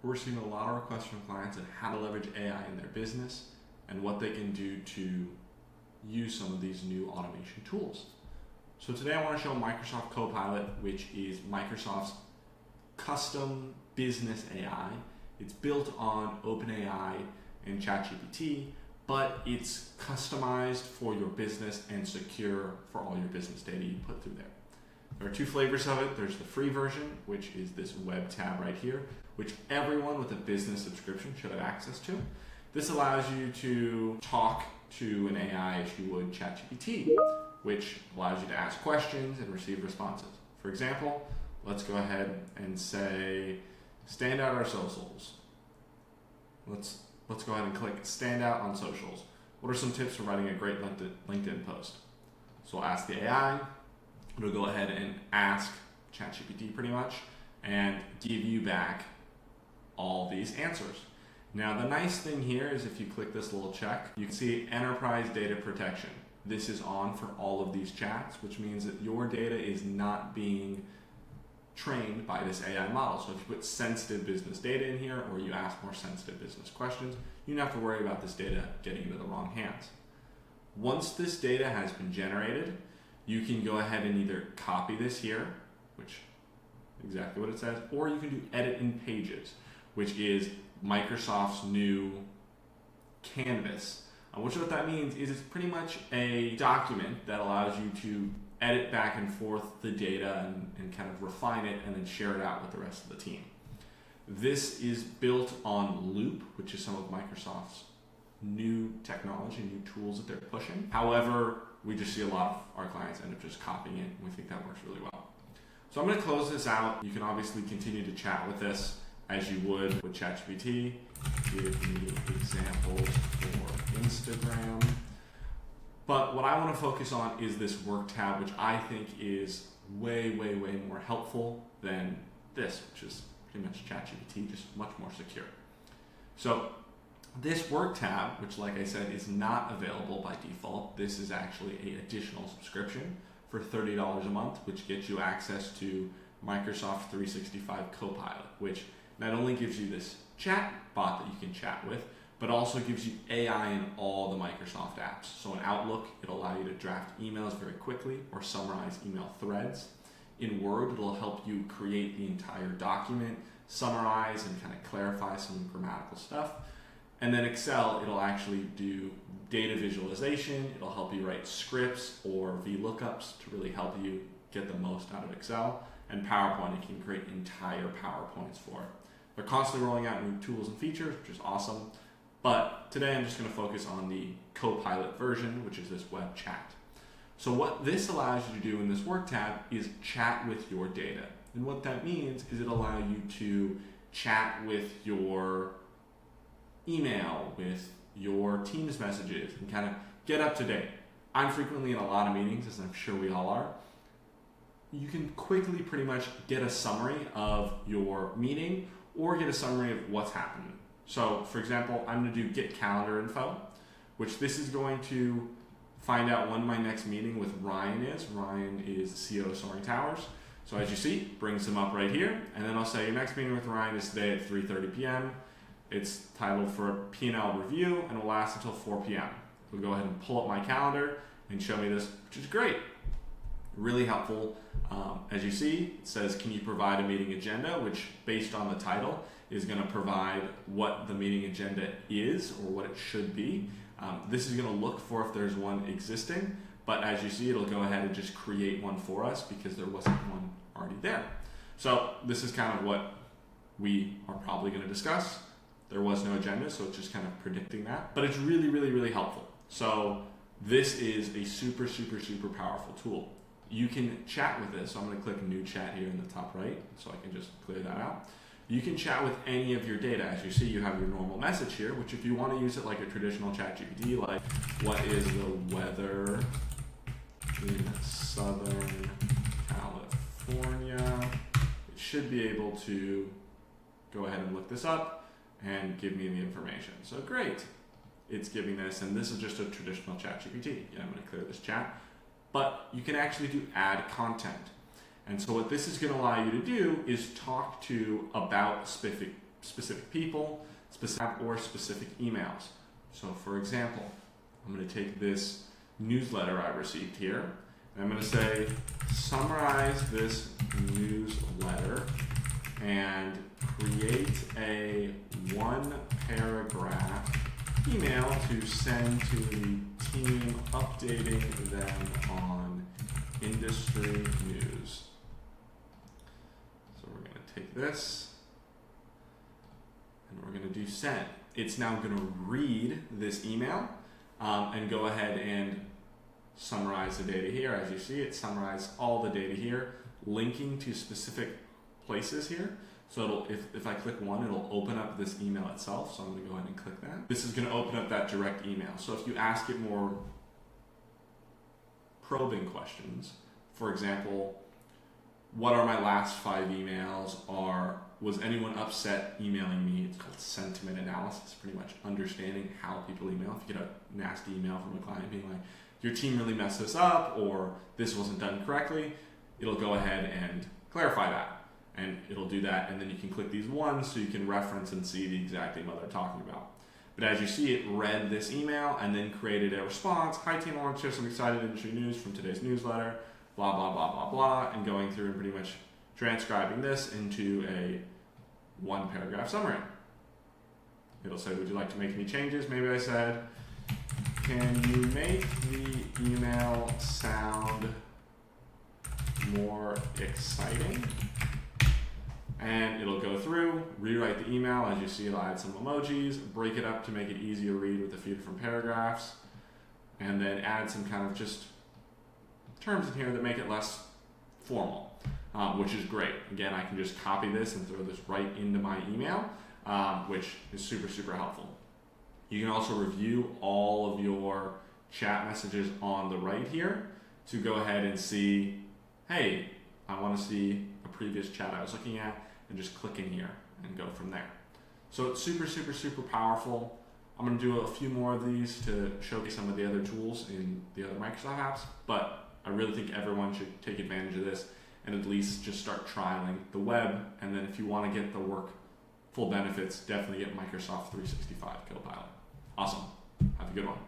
we're seeing a lot of requests from clients on how to leverage AI in their business and what they can do to use some of these new automation tools. So today I want to show Microsoft Copilot, which is Microsoft's custom business AI. It's built on OpenAI and ChatGPT, but it's customized for your business and secure for all your business data you put through there. There are two flavors of it. There's the free version, which is this web tab right here, which everyone with a business subscription should have access to. This allows you to talk to an AI as you would ChatGPT, which allows you to ask questions and receive responses. For example, let's go ahead and say, stand out our socials. Let's go ahead and click stand out on socials. What are some tips for writing a great LinkedIn post? So I'll ask the AI, it'll go ahead and ask ChatGPT pretty much, and give you back all these answers. Now the nice thing here is if you click this little check, you can see enterprise data protection. This is on for all of these chats, which means that your data is not being trained by this AI model. So if you put sensitive business data in here or you ask more sensitive business questions, you don't have to worry about this data getting into the wrong hands. Once this data has been generated, you can go ahead and either copy this here, which is exactly what it says, or you can do edit in pages, which is Microsoft's new canvas. Which what that means is it's pretty much a document that allows you to edit back and forth the data and kind of refine it and then share it out with the rest of the team. This is built on Loop, which is some of Microsoft's new technology, new tools that they're pushing. However, we just see a lot of our clients end up just copying it, and we think that works really well. So I'm going to close this out. You can obviously continue to chat with this as you would with ChatGPT. Give me examples for Instagram. But what I want to focus on is this work tab, which I think is way more helpful than this, which is pretty much ChatGPT, just much more secure. So this work tab, which like I said, is not available by default. This is actually an additional subscription for $30 a month, which gets you access to Microsoft 365 Copilot, which not only gives you this chat bot that you can chat with, but also gives you AI in all the Microsoft apps. So in Outlook, it'll allow you to draft emails very quickly or summarize email threads. In Word, it'll help you create the entire document, summarize and kind of clarify some grammatical stuff. And then Excel, it'll actually do data visualization. It'll help you write scripts or VLOOKUPs to really help you get the most out of Excel. And PowerPoint, it can create entire PowerPoints for it. They're constantly rolling out new tools and features, which is awesome. But today I'm just going to focus on the Copilot version, which is this web chat. So what this allows you to do in this work tab is chat with your data. And what that means is it'll allow you to chat with your email, with your Teams messages, and kind of get up to date. I'm frequently in a lot of meetings, as I'm sure we all are. You can quickly pretty much get a summary of your meeting or get a summary of what's happening. So for example, I'm going to do get calendar info, which this is going to find out when my next meeting with Ryan is. Ryan is the CEO of Soaring Towers. So as you see, brings him up right here. And then I'll say your next meeting with Ryan is today at 3:30 p.m. It's titled for a P&L review and will last until 4 p.m. We'll go ahead and pull up my calendar and show me this, which is great. Really helpful. As you see, it says, can you provide a meeting agenda, which based on the title is going to provide what the meeting agenda is or what it should be. This is going to look for if there's one existing, but as you see, it'll go ahead and just create one for us because there wasn't one already there. So this is kind of what we are probably going to discuss. There was no agenda, so it's just kind of predicting that, but it's really helpful. So this is a super powerful tool. You can chat with this. So I'm going to click new chat here in the top right so I can just clear that out. You can chat with any of your data. As you see, you have your normal message here, which if you want to use it like a traditional ChatGPT, like what is the weather in Southern California, it should be able to go ahead and look this up and give me the information. So great. It's giving this, and this is just a traditional ChatGPT. Yeah, I'm going to clear this chat. But you can actually do add content. And so what this is going to allow you to do is talk to about specific people, specific emails. So for example, I'm going to take this newsletter I received here, and I'm going to say, summarize this newsletter and create a 1-paragraph email to send to the team updating them on industry news. So we're going to take this and we're going to do send. It's now going to read this email and go ahead and summarize the data here. As you see, it summarized all the data here, linking to specific places here. So if I click one, it'll open up this email itself. So I'm going to go ahead and click that. This is going to open up that direct email. So if you ask it more probing questions, for example, what are my last 5 emails? Or was anyone upset emailing me? It's called sentiment analysis, pretty much understanding how people email. If you get a nasty email from a client being like, your team really messed this up, or this wasn't done correctly, it'll go ahead and clarify that. And it'll do that, and then you can click these ones so you can reference and see the exact email they're talking about. But as you see, it read this email and then created a response. Hi team, I want to share some exciting industry news from today's newsletter, blah, blah, blah, blah, blah, and going through and pretty much transcribing this into a 1-paragraph summary. It'll say, would you like to make any changes? Maybe I said, can you make the email sound more exciting? And it'll go through, rewrite the email. As you see, it'll add some emojis, break it up to make it easy to read with a few different paragraphs, and then add some kind of just terms in here that make it less formal, which is great. Again, I can just copy this and throw this right into my email, which is super, super helpful. You can also review all of your chat messages on the right here to go ahead and see, hey, I want to see a previous chat I was looking at, and just click in here and go from there. So it's super, super, super powerful. I'm going to do a few more of these to showcase some of the other tools in the other Microsoft apps, but I really think everyone should take advantage of this and at least just start trialing the web. And then if you want to get the work full benefits, definitely get Microsoft 365 Copilot. Awesome. Have a good one.